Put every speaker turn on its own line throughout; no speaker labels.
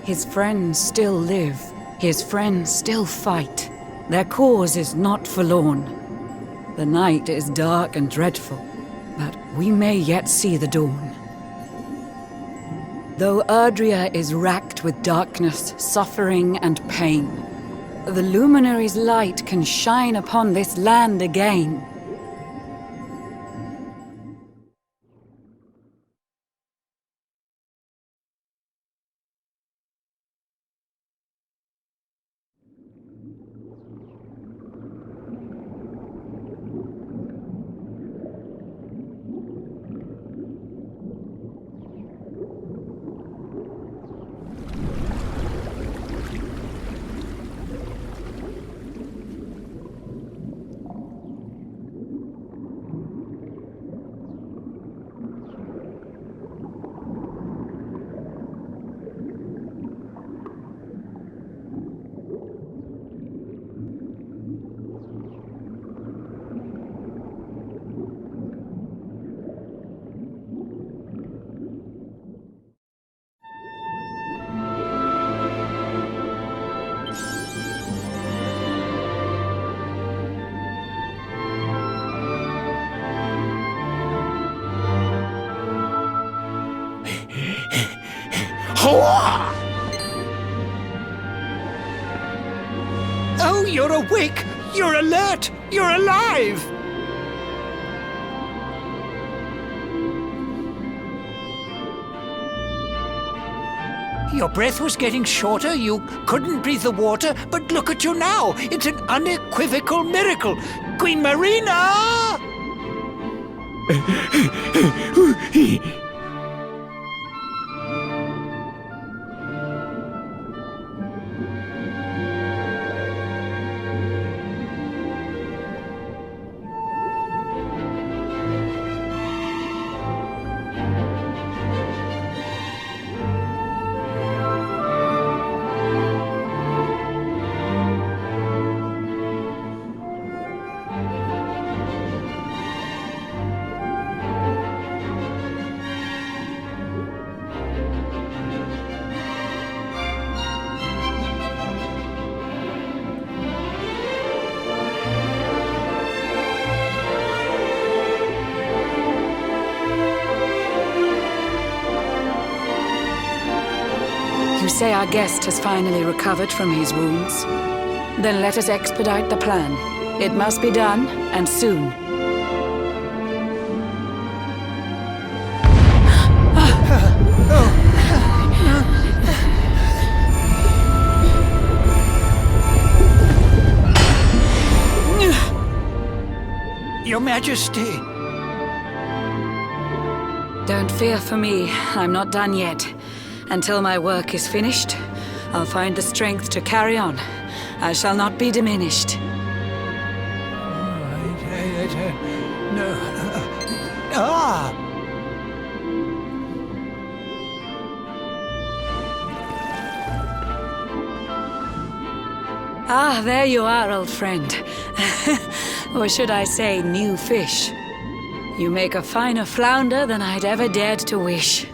His friends still live. His friends still fight. Their cause is not forlorn. The night is dark and dreadful, but we may yet see the dawn. Though Erdrea is racked with darkness, suffering, and pain, the Luminary's light can shine upon this land again.
Oh, you're awake! You're alert! You're alive! Your breath was getting shorter, you couldn't breathe the water, but look at you now! It's an unequivocal miracle! Queen Marina!
You say our guest has finally recovered from his wounds? Then let us expedite the plan. It must be done, and soon.
Your Majesty!
Don't fear for me. I'm not done yet. Until my work is finished, I'll find the strength to carry on. I shall not be diminished.
No. Ah!
Ah, there you are, old friend. Or should I say, new fish. You make a finer flounder than I'd ever dared to wish.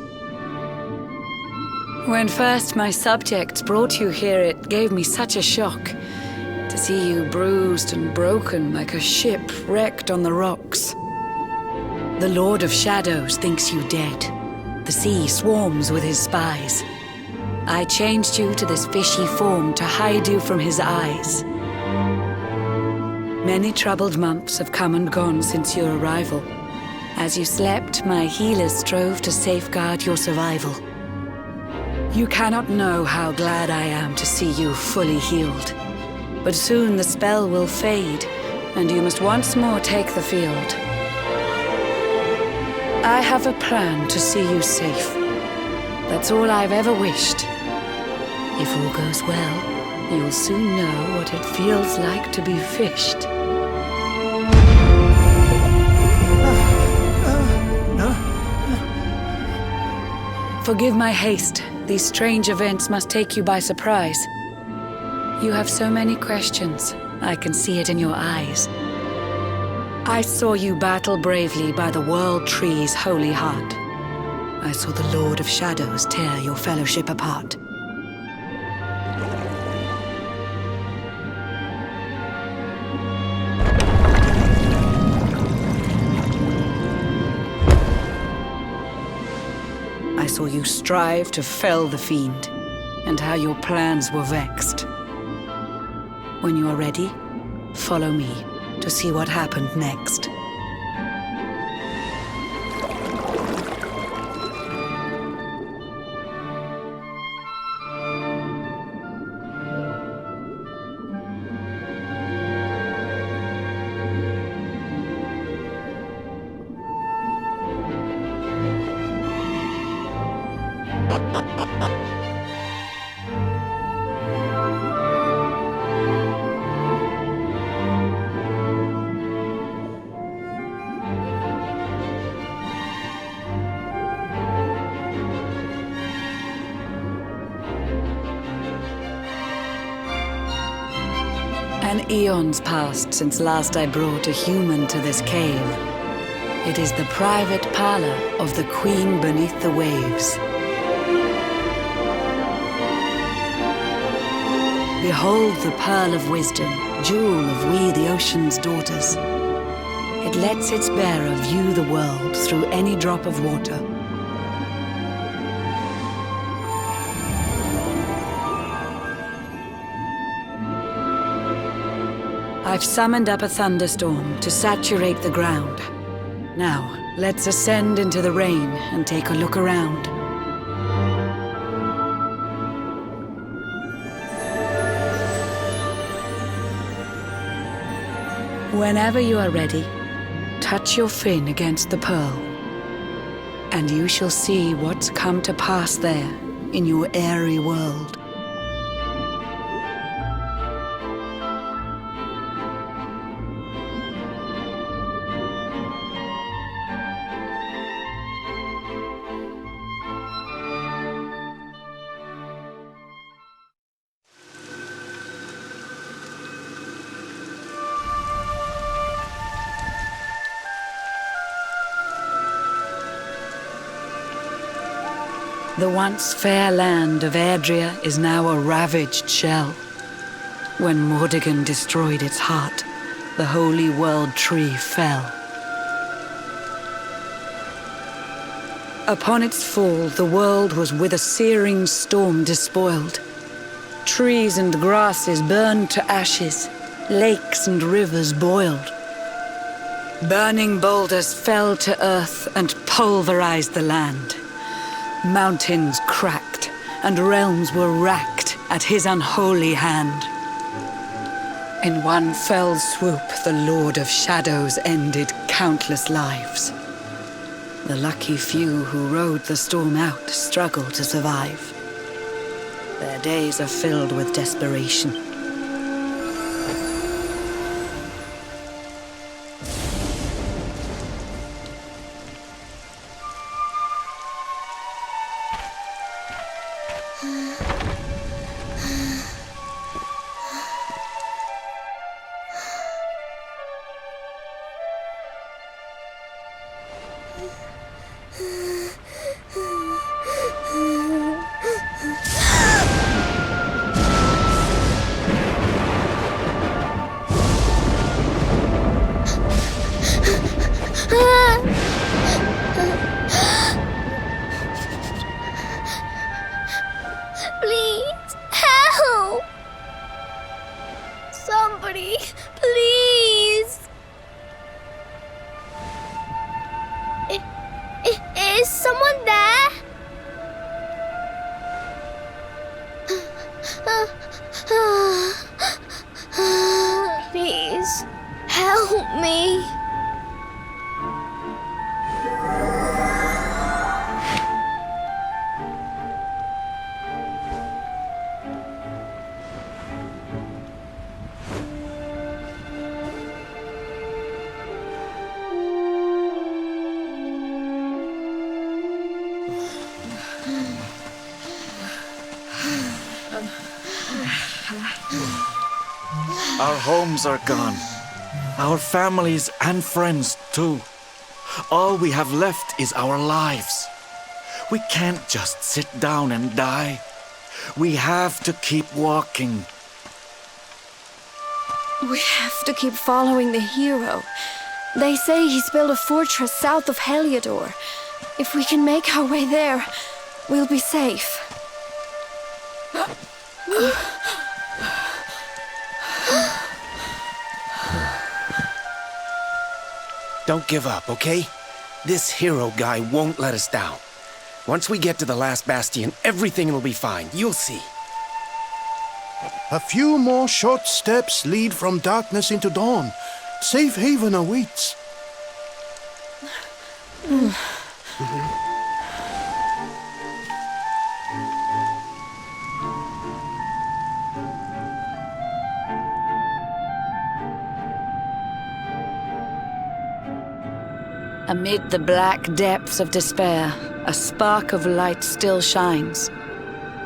When first my subjects brought you here, it gave me such a shock to see you bruised and broken like a ship wrecked on the rocks. The Lord of Shadows thinks you dead. The sea swarms with his spies. I changed you to this fishy form to hide you from his eyes. Many troubled months have come and gone since your arrival. As you slept, my healers strove to safeguard your survival. You cannot know how glad I am to see you fully healed. But soon the spell will fade, and you must once more take the field. I have a plan to see you safe. That's all I've ever wished. If all goes well, you'll soon know what it feels like to be fished. Forgive my haste. These strange events must take you by surprise. You have so many questions. I can see it in your eyes. I saw you battle bravely by the World Tree's holy heart. I saw the Lord of Shadows tear your fellowship apart. saw you strive to fell the fiend, and how your plans were vexed. When you are ready, follow me to see what happened next. An eon's passed since last I brought a human to this cave. It is the private parlor of the Queen beneath the waves. Behold the pearl of wisdom, jewel of we the ocean's daughters. It lets its bearer view the world through any drop of water. I've summoned up a thunderstorm to saturate the ground. Now, let's ascend into the rain and take a look around. Whenever you are ready, touch your fin against the pearl, and you shall see what's come to pass there in your airy world. The once fair land of Erdrea is now a ravaged shell. When Mordegon destroyed its heart, the holy world tree fell. Upon its fall, the world was with a searing storm despoiled. Trees and grasses burned to ashes, lakes and rivers boiled. Burning boulders fell to earth and pulverized the land. Mountains cracked, and realms were racked at his unholy hand. In one fell swoop, the Lord of Shadows ended countless lives. The lucky few who rode the storm out struggled to survive. Their days are filled with desperation.
Please, help! Somebody, please! Is someone there? Please, help me.
Our homes are gone. Our families and friends too. All we have left is our lives. We can't just sit down and die. We have to keep walking.
We have to keep following the hero. They say he's built a fortress south of Heliodor. If we can make our way there, We'll be safe.
Don't give up, okay? This hero guy won't let us down. Once we get to the last bastion, everything will be fine. You'll see.
A few more short steps lead from darkness into dawn. Safe haven awaits.
Amid the black depths of despair, a spark of light still shines.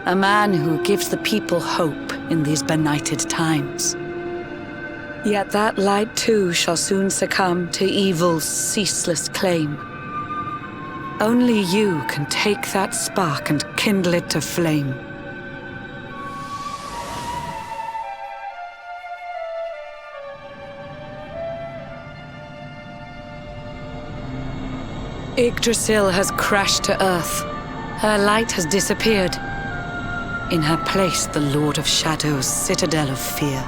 A man who gives the people hope in these benighted times. Yet that light too shall soon succumb to evil's ceaseless claim. Only you can take that spark and kindle it to flame. Yggdrasil has crashed to earth. Her light has disappeared. In her place, the Lord of Shadow's citadel of fear.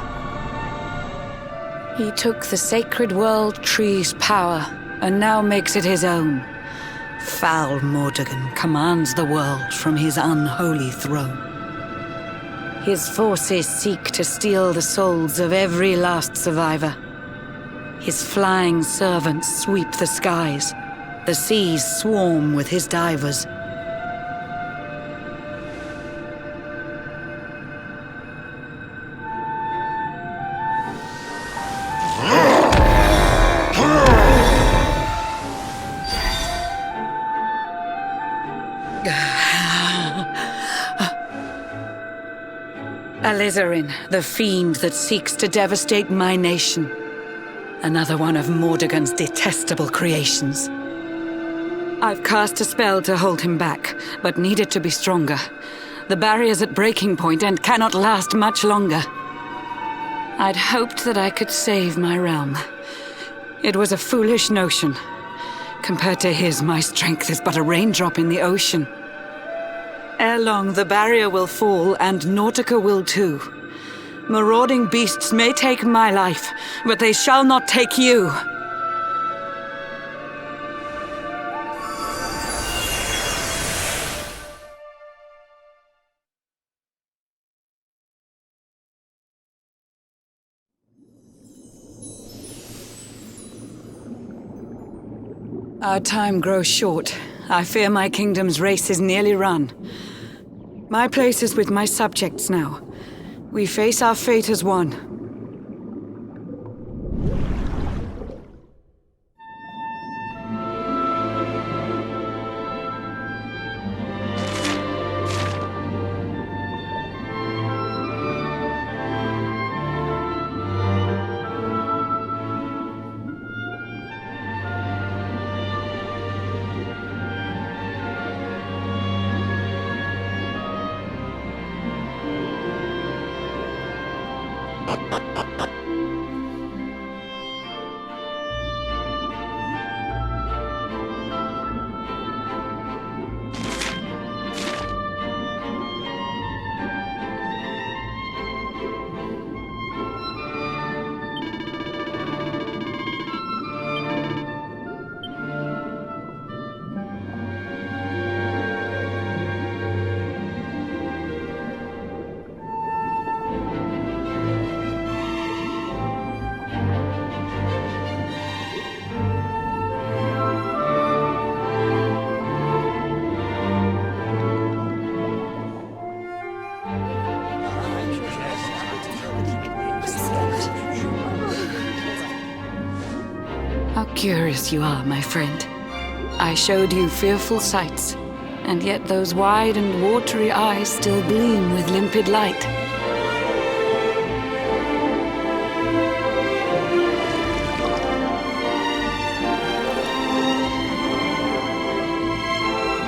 He took the sacred world tree's power and now makes it his own. Foul Mordegon commands the world from his unholy throne. His forces seek to steal the souls of every last survivor. His flying servants sweep the skies. The seas swarm with his divers. Alizarin, the fiend that seeks to devastate my nation. Another one of Mordegon's detestable creations. I've cast a spell to hold him back, but need it to be stronger. The barrier's at breaking point and cannot last much longer. I'd hoped that I could save my realm. It was a foolish notion. Compared to his, my strength is but a raindrop in the ocean. Ere long, the barrier will fall, and Nautica will too. Marauding beasts may take my life, but they shall not take you. Our time grows short. I fear my kingdom's race is nearly run. My place is with my subjects now. We face our fate as one. How curious you are, my friend. I showed you fearful sights, and yet those wide and watery eyes still gleam with limpid light.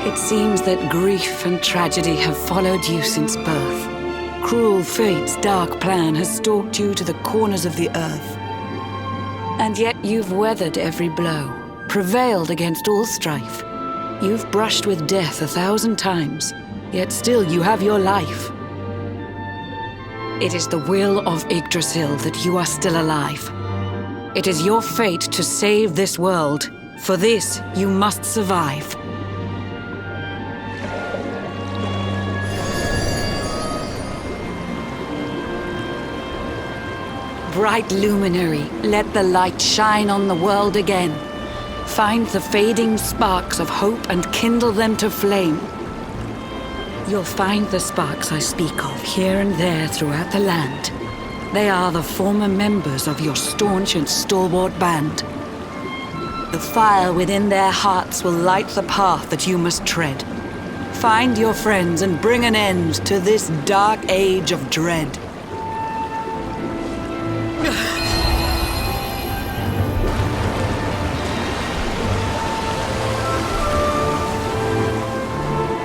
It seems that grief and tragedy have followed you since birth. Cruel fate's dark plan has stalked you to the corners of the earth. And yet you've weathered every blow, prevailed against all strife. You've brushed with death 1,000 times, yet still you have your life. It is the will of Yggdrasil that you are still alive. It is your fate to save this world. For this, you must survive. Bright luminary, let the light shine on the world again. Find the fading sparks of hope and kindle them to flame. You'll find the sparks I speak of here and there throughout the land. They are the former members of your staunch and stalwart band. The fire within their hearts will light the path that you must tread. Find your friends and bring an end to this dark age of dread.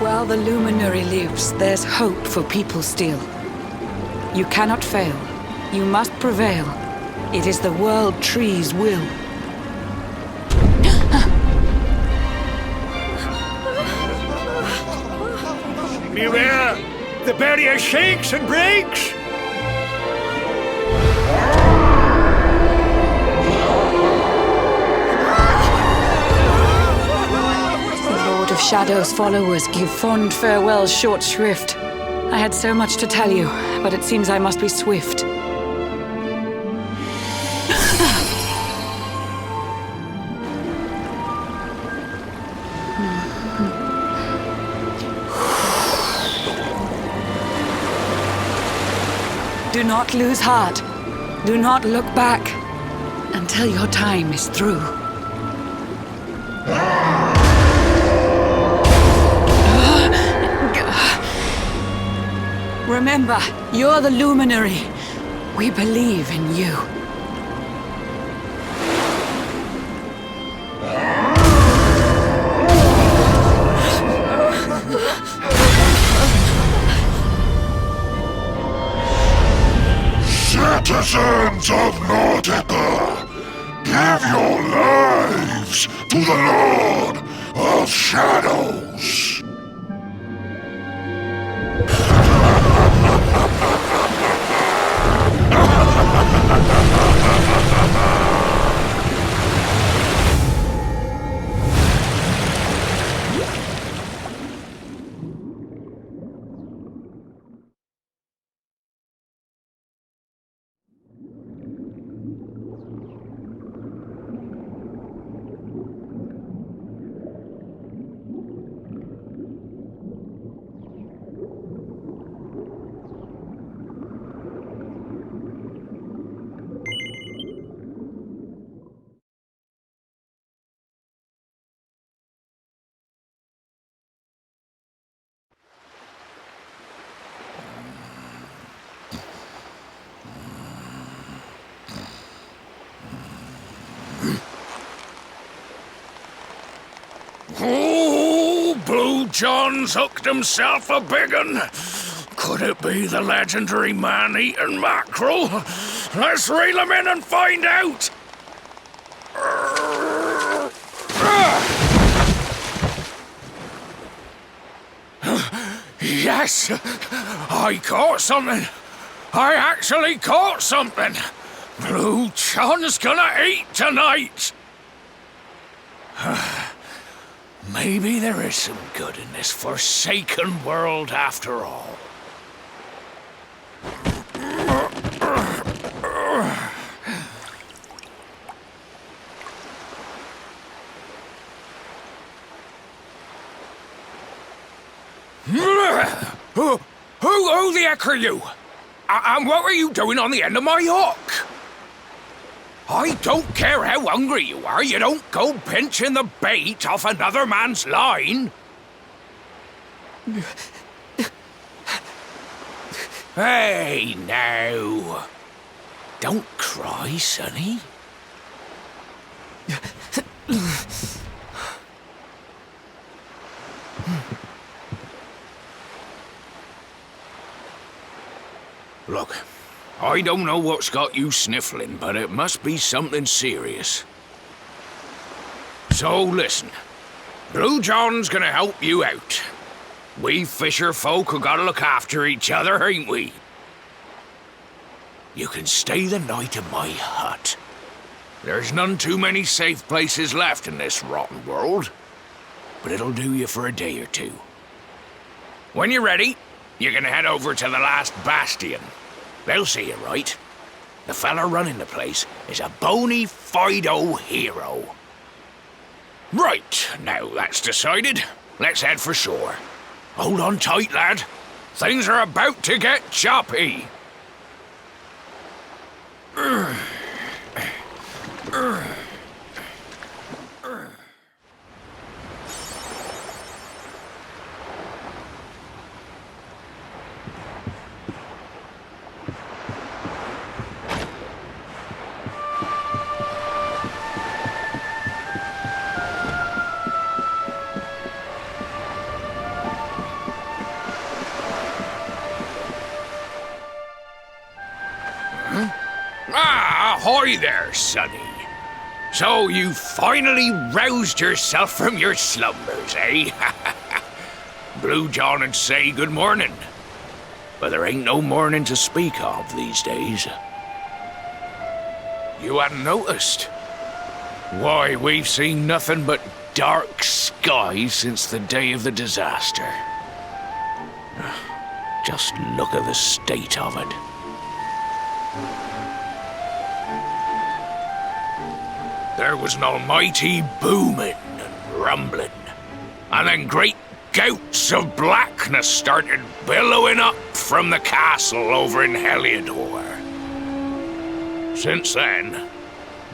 While the luminary lives, there's hope for people still. You cannot fail. You must prevail. It is the World Tree's will.
Beware! The barrier shakes and breaks!
The Lord of Shadow's followers give fond farewell short shrift. I had so much to tell you, but it seems I must be swift. Do not lose heart. Do not look back until your time is through. Remember, you're the luminary. We believe in you.
Citizens of Nautica, give your lives to the Lord of Shadows.
Oh, Blue John's hooked himself a big un. Could it be the legendary man-eating mackerel? Let's reel him in and find out! Yes! I caught something! I actually caught something! Blue John's gonna eat tonight! Maybe there is some good in this forsaken world after all. Who the heck are you? And what were you doing on the end of my hook? I don't care how hungry you are, you don't go pinching the bait off another man's line. Hey, now. Don't cry, sonny. Look, I don't know what's got you sniffling, but it must be something serious. So listen, Blue John's gonna help you out. We fisher folk have gotta look after each other, ain't we? You can stay the night in my hut. There's none too many safe places left in this rotten world, but it'll do you for a day or two. When you're ready, you can head over to the last bastion. They'll see you right. The fella running the place is a bony Fido hero. Right, now that's decided. Let's head for shore. Hold on tight, lad. Things are about to get choppy. Ahoy there, sonny. So you finally roused yourself from your slumbers, eh? Blue John would say good morning, but there ain't no morning to speak of these days. You hadn't noticed? Why, we've seen nothing but dark skies since the day of the disaster. Just look at the state of it. There was an almighty booming and rumbling, and then great gouts of blackness started billowing up from the castle over in Heliodor. Since then,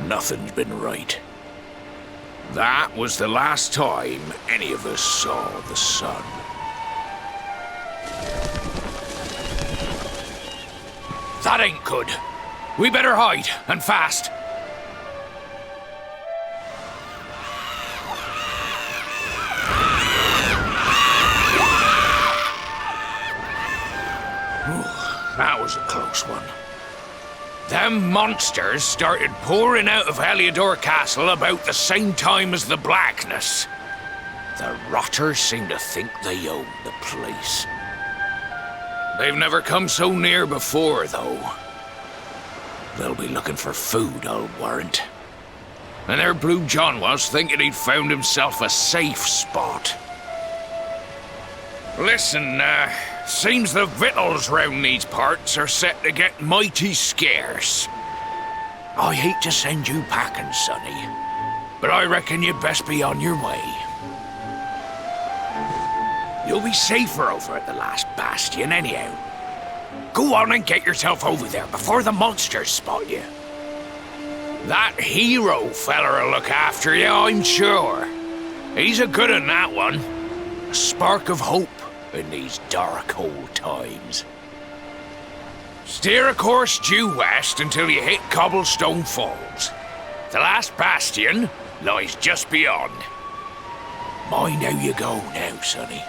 nothing's been right. That was the last time any of us saw the sun. That ain't good. We better hide, and fast. That was a close one. Them monsters started pouring out of Heliodor Castle about the same time as the blackness. The rotters seem to think they own the place. They've never come so near before, though. They'll be looking for food, I'll warrant. And there Blue John was, thinking he'd found himself a safe spot. Listen, seems the victuals round these parts are set to get mighty scarce. I hate to send you packing, sonny, but I reckon you'd best be on your way. You'll be safer over at the last bastion anyhow. Go on and get yourself over there before the monsters spot you. That hero feller'll look after you, I'm sure. He's a good un, that one. A spark of hope in these dark old times. Steer a course due west until you hit Cobblestone Falls. The last bastion lies just beyond. Mind how you go now, sonny.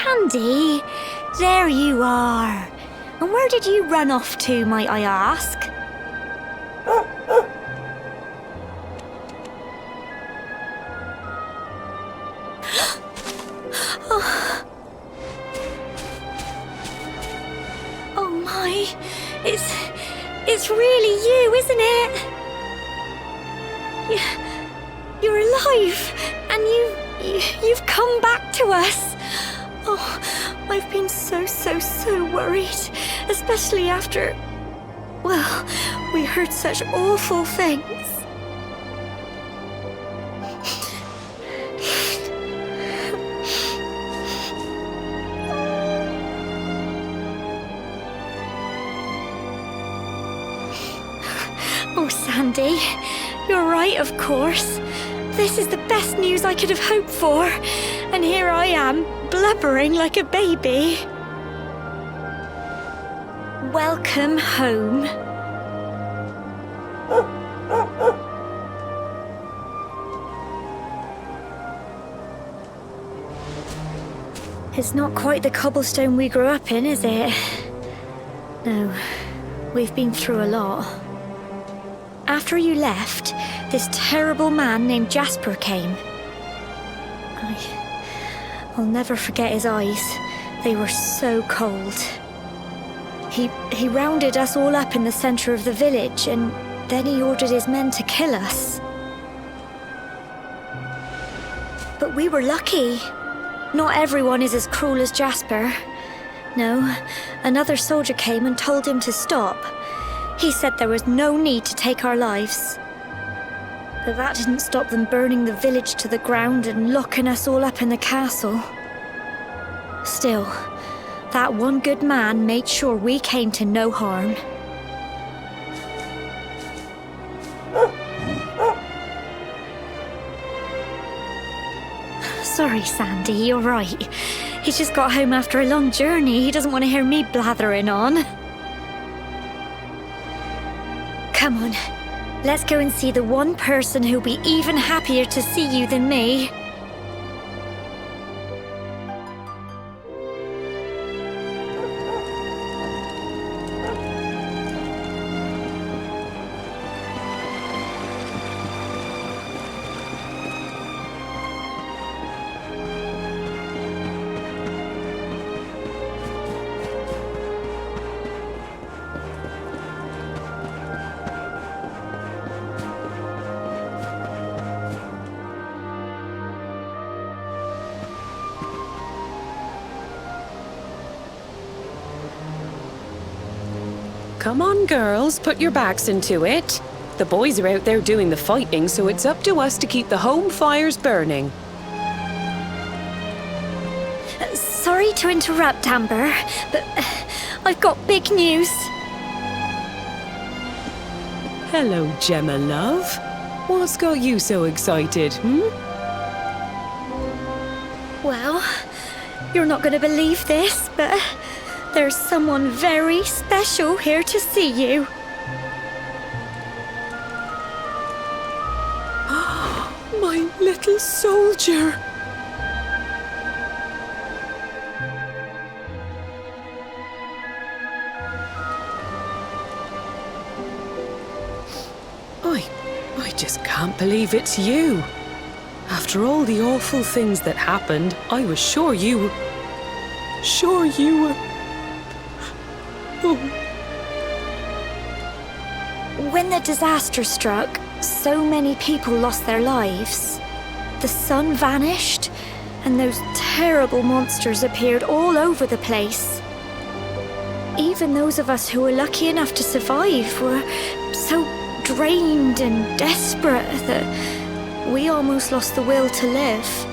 Sandy, there you are. And where did you run off to, might I ask? Oh my, it's really you, isn't it? You're alive, and you've come back to us. Oh, I've been so worried, especially after, well, we heard such awful things. Oh, Sandy, you're right, of course. This is the best news I could have hoped for. And here I am, blubbering like a baby. Welcome home. It's not quite the cobblestone we grew up in, is it? No, we've been through a lot. After you left, this terrible man named Jasper came. I'll never forget his eyes. They were so cold. He rounded us all up in the center of the village, and then he ordered his men to kill us. But we were lucky. Not everyone is as cruel as Jasper. No, another soldier came and told him to stop. He said there was no need to take our lives. But that didn't stop them burning the village to the ground and locking us all up in the castle. Still, that one good man made sure we came to no harm. Sorry, Sandy, you're right. He's just got home after a long journey. He doesn't want to hear me blathering on. Come on, let's go and see the one person who'll be even happier to see you than me.
Come on, girls, put your backs into it. The boys are out there doing the fighting, so it's up to us to keep the home fires burning.
Sorry to interrupt, Amber, but I've got big news.
Hello, Gemma, love. What's got you so excited,
Well, you're not going to believe this, but there's someone very special here to see you.
My little soldier. I just can't believe it's you. After all the awful things that happened, I was sure you were... Oh.
When the disaster struck, so many people lost their lives. The sun vanished, and those terrible monsters appeared all over the place. Even those of us who were lucky enough to survive were so drained and desperate that we almost lost the will to live.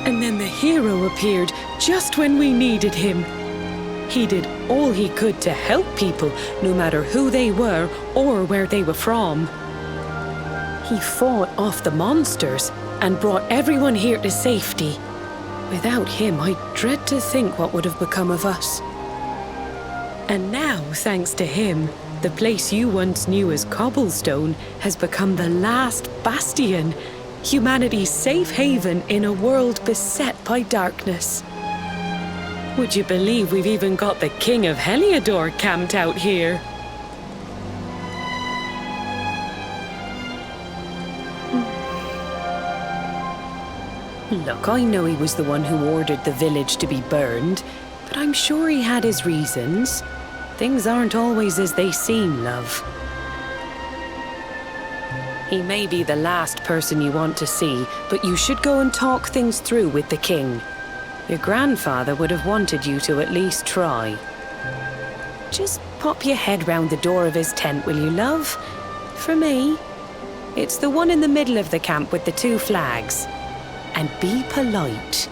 And then the hero appeared just when we needed him. He did all he could to help people, no matter who they were or where they were from. He fought off the monsters and brought everyone here to safety. Without him, I dread to think what would have become of us. And now, thanks to him, the place you once knew as Cobblestone has become the last bastion, Humanity's safe haven in a world beset by darkness. Would you believe we've even got the King of Heliodor camped out here? Look, I know he was the one who ordered the village to be burned, but I'm sure he had his reasons. Things aren't always as they seem, love. He may be the last person you want to see, but you should go and talk things through with the king. Your grandfather would have wanted you to at least try. Just pop your head round the door of his tent, will you, love? For me. It's the one in the middle of the camp with the 2 flags. And be polite.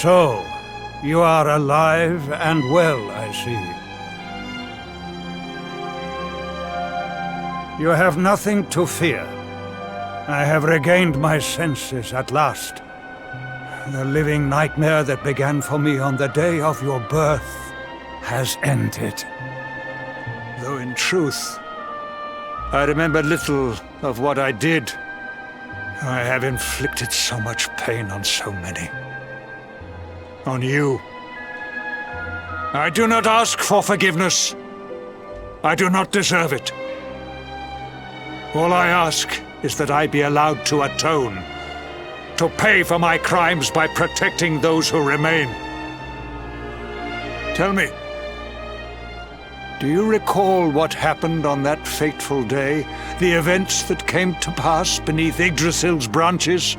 So, you are alive and well, I see. You have nothing to fear. I have regained my senses at last. The living nightmare that began for me on the day of your birth has ended. Though in truth, I remember little of what I did. I have inflicted so much pain on so many. On you. I do not ask for forgiveness. I do not deserve it. All I ask is that I be allowed to atone, to pay for my crimes by protecting those who remain. Tell me, do you recall what happened on that fateful day? The events that came to pass beneath Yggdrasil's branches?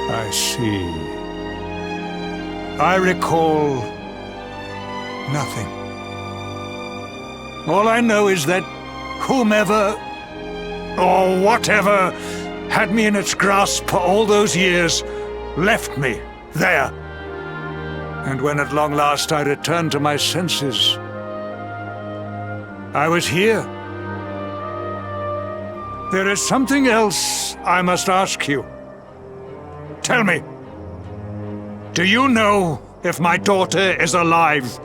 I see. I recall nothing. All I know is that whomever or whatever had me in its grasp for all those years left me there. And when at long last I returned to my senses, I was here. There is something else I must ask you. Tell me, do you know if my daughter is alive?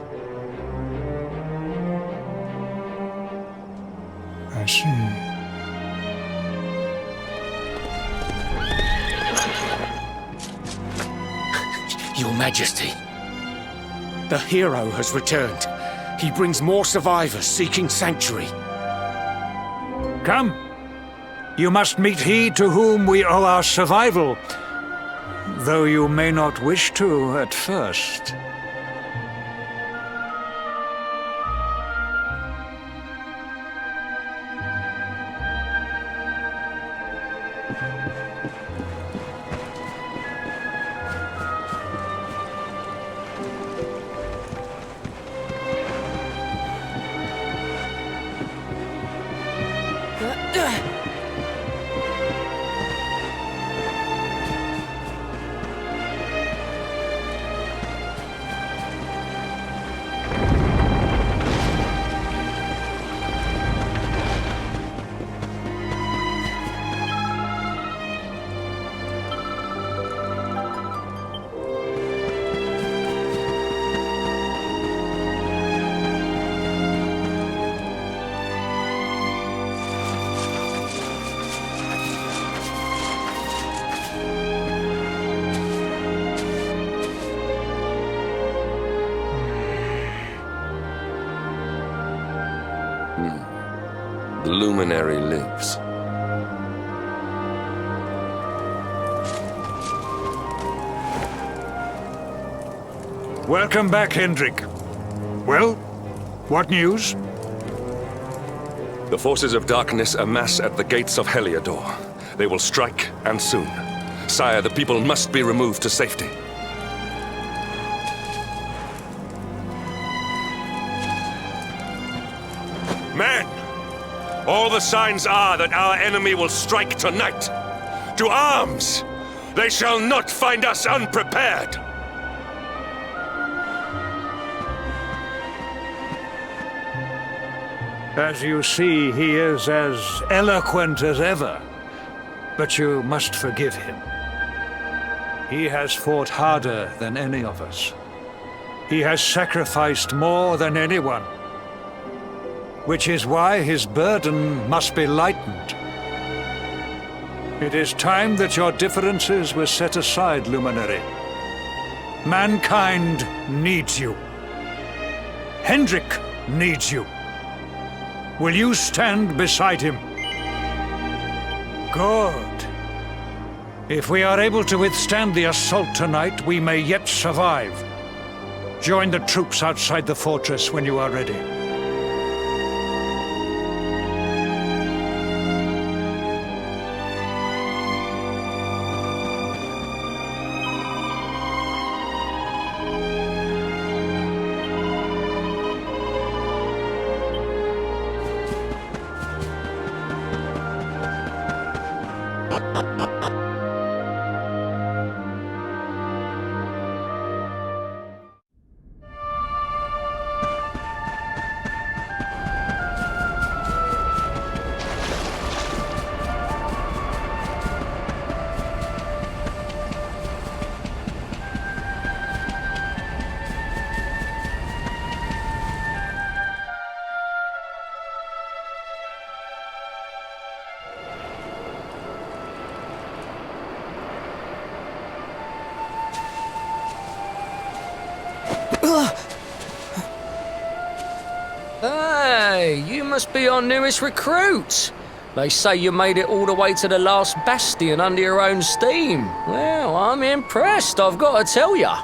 I see.
Your Majesty, the hero has returned. He brings more survivors seeking sanctuary.
Come. You must meet he to whom we owe our survival. Though you may not wish to at first.
luminary lives.
Welcome back, Hendrik. Well, what news?
The forces of darkness amass at the gates of Heliodor. They will strike, and soon. Sire, the people must be removed to safety. Men! All the signs are that our enemy will strike tonight. To arms! They shall not find us unprepared!
As you see, he is as eloquent as ever. But you must forgive him. He has fought harder than any of us. He has sacrificed more than anyone. Which is why his burden must be lightened. It is time that your differences were set aside, Luminary. Mankind needs you. Hendrik needs you. Will you stand beside him? Good. If we are able to withstand the assault tonight, we may yet survive. Join the troops outside the fortress when you are ready.
Hey, you must be our newest recruit. They say you made it all the way to the last Bastion under your own steam. Well, I'm impressed, I've got to tell ya.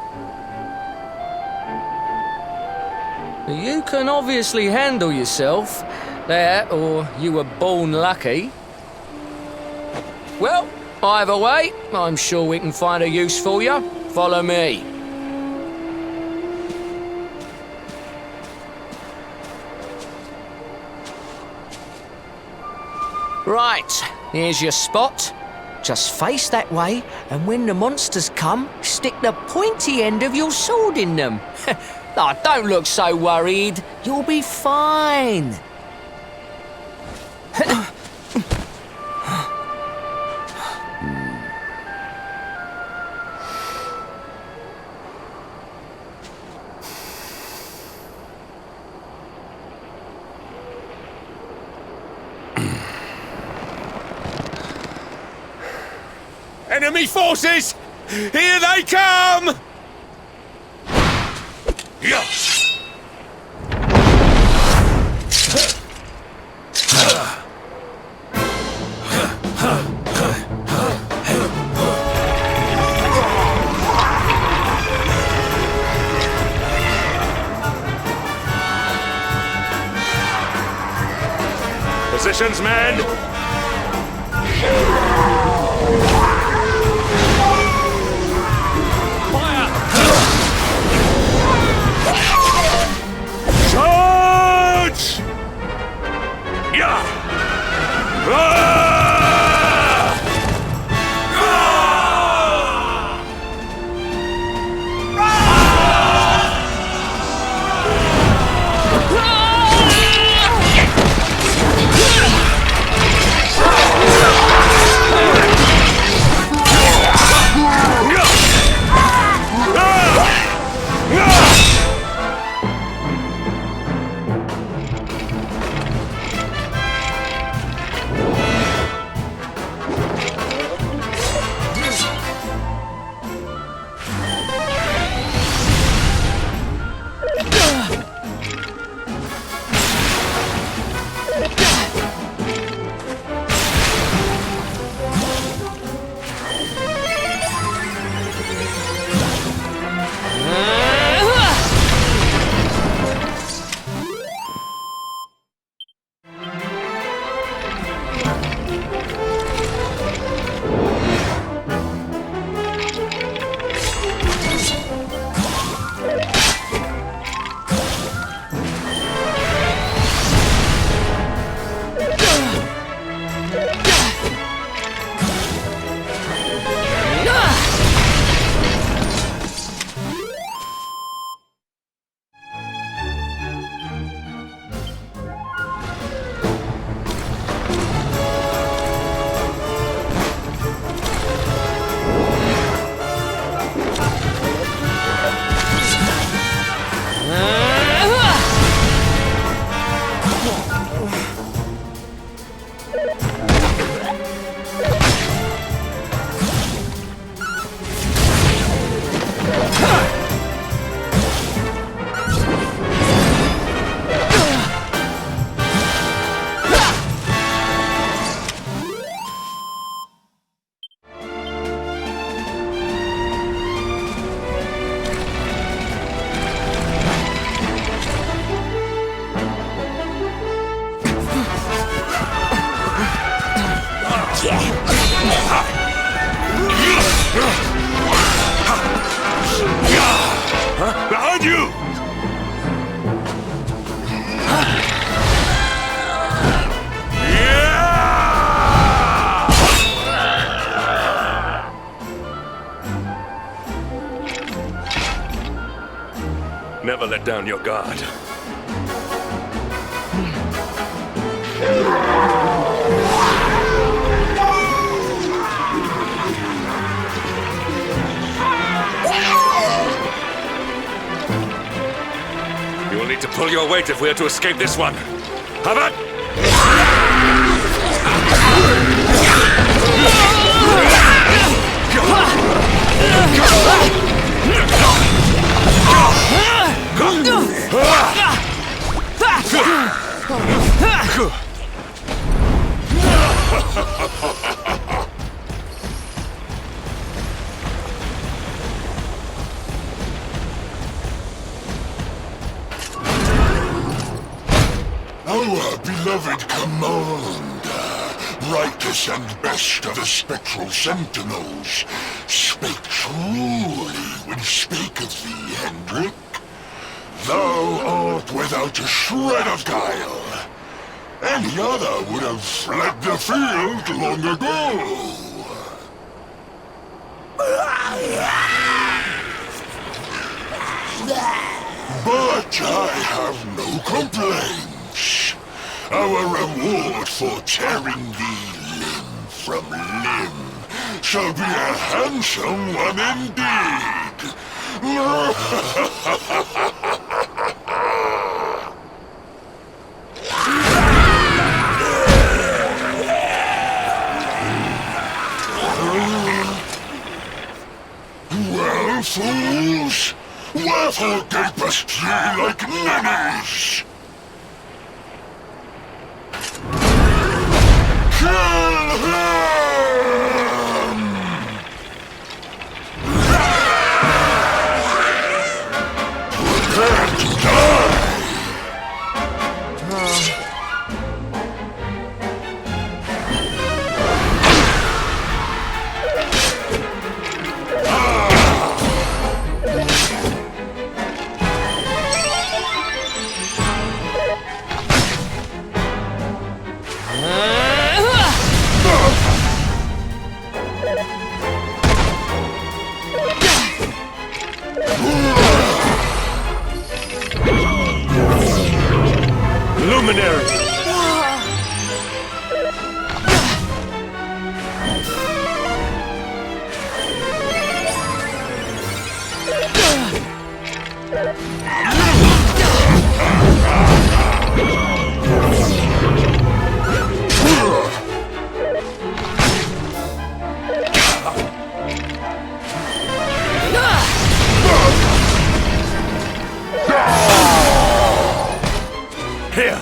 You can obviously handle yourself. That, or you were born lucky. Well, either way, I'm sure we can find a use for you. Follow me. Right, here's your spot. Just face that way, and when the monsters come, stick the pointy end of your sword in them. Oh, don't look so worried. You'll be fine.
Enemy forces! Here they come! Positions, men! Charge! Yeah! Never let down your guard. You will need to pull your weight if we are to escape this one. Have it!
Our beloved commander, brightest and best of the spectral sentinels, spake truly when spake of thee, Hendrik. Thou art without a shred of guile. Any other would have fled the field long ago. But I have no complaints. Our reward for tearing thee limb from limb shall be a handsome one indeed. Well, fools, wherefore gapest ye like ninnies? Kill him! Prepare to die!
Luminary! Here!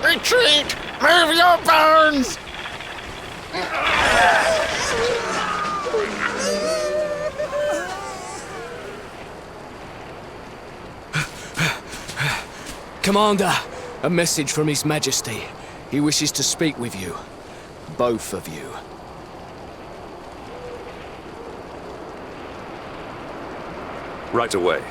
Retreat! Move your bones!
Commander, a message from His Majesty. He wishes to speak with you. Both of you.
Right away.